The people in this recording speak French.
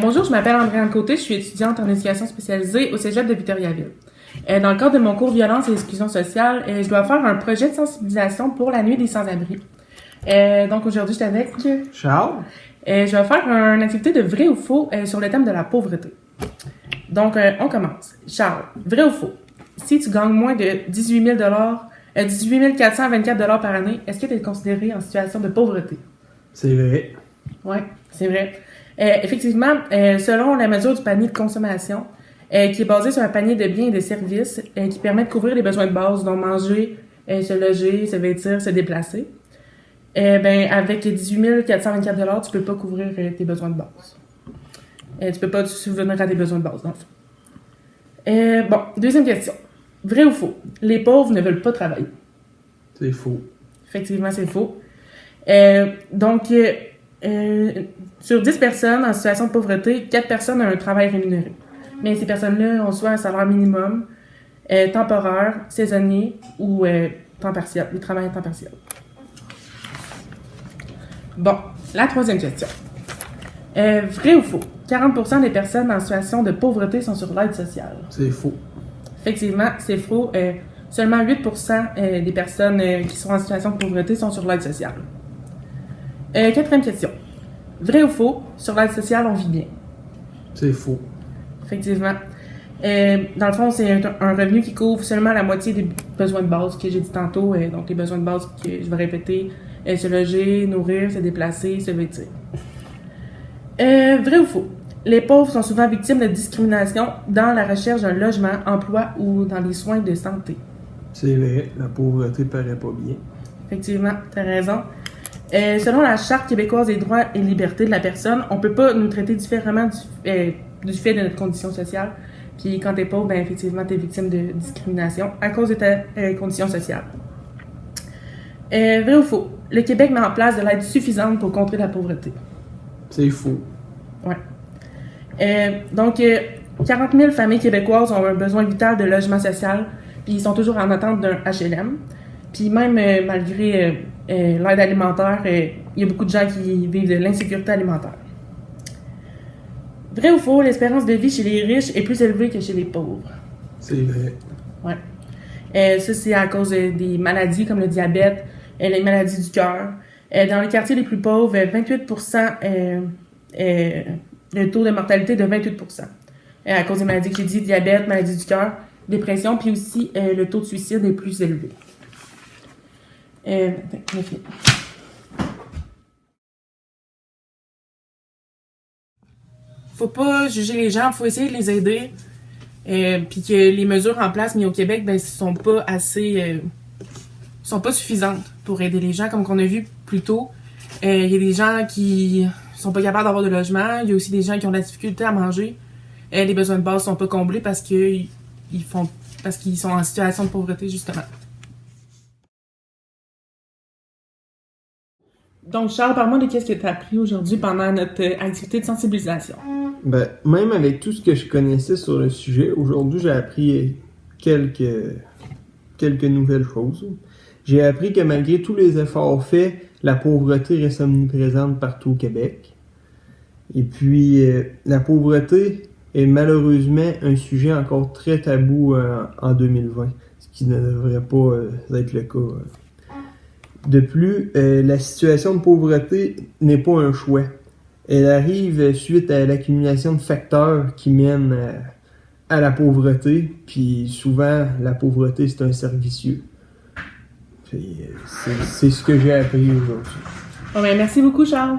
Bonjour, je m'appelle Andréane Côté, je suis étudiante en éducation spécialisée au Cégep de Victoriaville. Dans le cadre de mon cours Violence et exclusion sociale, je dois faire un projet de sensibilisation pour la nuit des sans-abri. Donc aujourd'hui, je suis avec Charles? Je vais faire une activité de vrai ou faux sur le thème de la pauvreté. Donc, on commence. Charles, vrai ou faux? Si tu gagnes moins de 18 424 $ par année, est-ce que tu es considéré en situation de pauvreté? C'est vrai. Oui, c'est vrai. Effectivement, selon la mesure du panier de consommation, qui est basé sur un panier de biens et de services qui permet de couvrir les besoins de base, dont manger, se loger, se vêtir, se déplacer, avec 18 424 $, tu peux pas couvrir tes besoins de base. Tu peux pas subvenir à tes besoins de base, dans le fond. Bon, deuxième question. Vrai ou faux? Les pauvres ne veulent pas travailler. C'est faux. Effectivement, c'est faux. Sur 10 personnes en situation de pauvreté, 4 personnes ont un travail rémunéré. Mais ces personnes-là ont soit un salaire minimum, temporaire, saisonnier ou temps partiel, le travail à temps partiel. Bon, la troisième question. Vrai ou faux? 40% des personnes en situation de pauvreté sont sur l'aide sociale. C'est faux. Effectivement, c'est faux. Seulement 8% des personnes qui sont en situation de pauvreté sont sur l'aide sociale. Quatrième question. Vrai ou faux? Sur l'aide sociale, on vit bien. C'est faux. Effectivement. Dans le fond, c'est un revenu qui couvre seulement la moitié des besoins de base que j'ai dit tantôt. Donc, les besoins de base que je vais répéter, se loger, nourrir, se déplacer, se vêtir. Vrai ou faux? Les pauvres sont souvent victimes de discrimination dans la recherche d'un logement, emploi ou dans les soins de santé. C'est vrai. La pauvreté paraît pas bien. Effectivement, t'as raison. Selon la Charte québécoise des droits et libertés de la personne, on peut pas nous traiter différemment du fait de notre condition sociale. Puis quand t'es pauvre, effectivement, t'es victime de discrimination à cause de ta condition sociale. Vrai ou faux? Le Québec met en place de l'aide suffisante pour contrer la pauvreté. C'est faux. Ouais. 40 000 familles québécoises ont un besoin vital de logement social, puis ils sont toujours en attente d'un HLM. Puis même malgré l'aide alimentaire, il y a beaucoup de gens qui vivent de l'insécurité alimentaire. Vrai ou faux, l'espérance de vie chez les riches est plus élevée que chez les pauvres? C'est vrai. Ouais. Ça, c'est à cause des maladies comme le diabète, les maladies du cœur. Dans les quartiers les plus pauvres, 28%, le taux de mortalité de 28%. À cause des maladies que j'ai dit, diabète, maladie du cœur, dépression, puis aussi le taux de suicide est plus élevé. Faut pas juger les gens, faut essayer de les aider. Puis que les mesures en place mises au Québec, sont pas assez, sont pas suffisantes pour aider les gens, comme qu'on a vu plus tôt. Il y a des gens qui sont pas capables d'avoir de logement. Il y a aussi des gens qui ont de la difficulté à manger. Les besoins de base sont pas comblés parce qu'ils sont en situation de pauvreté, justement. Donc, Charles, parle-moi de qu'est-ce que tu as appris aujourd'hui pendant notre activité de sensibilisation. Même avec tout ce que je connaissais sur le sujet, aujourd'hui, j'ai appris quelques nouvelles choses. J'ai appris que malgré tous les efforts faits, la pauvreté reste omniprésente partout au Québec. Et puis, la pauvreté est malheureusement un sujet encore très tabou en 2020, ce qui ne devrait pas être le cas. De plus, la situation de pauvreté n'est pas un choix. Elle arrive suite à l'accumulation de facteurs qui mènent à la pauvreté, puis souvent, la pauvreté, c'est un cercle vicieux. C'est ce que j'ai appris aujourd'hui. Bon, merci beaucoup, Charles.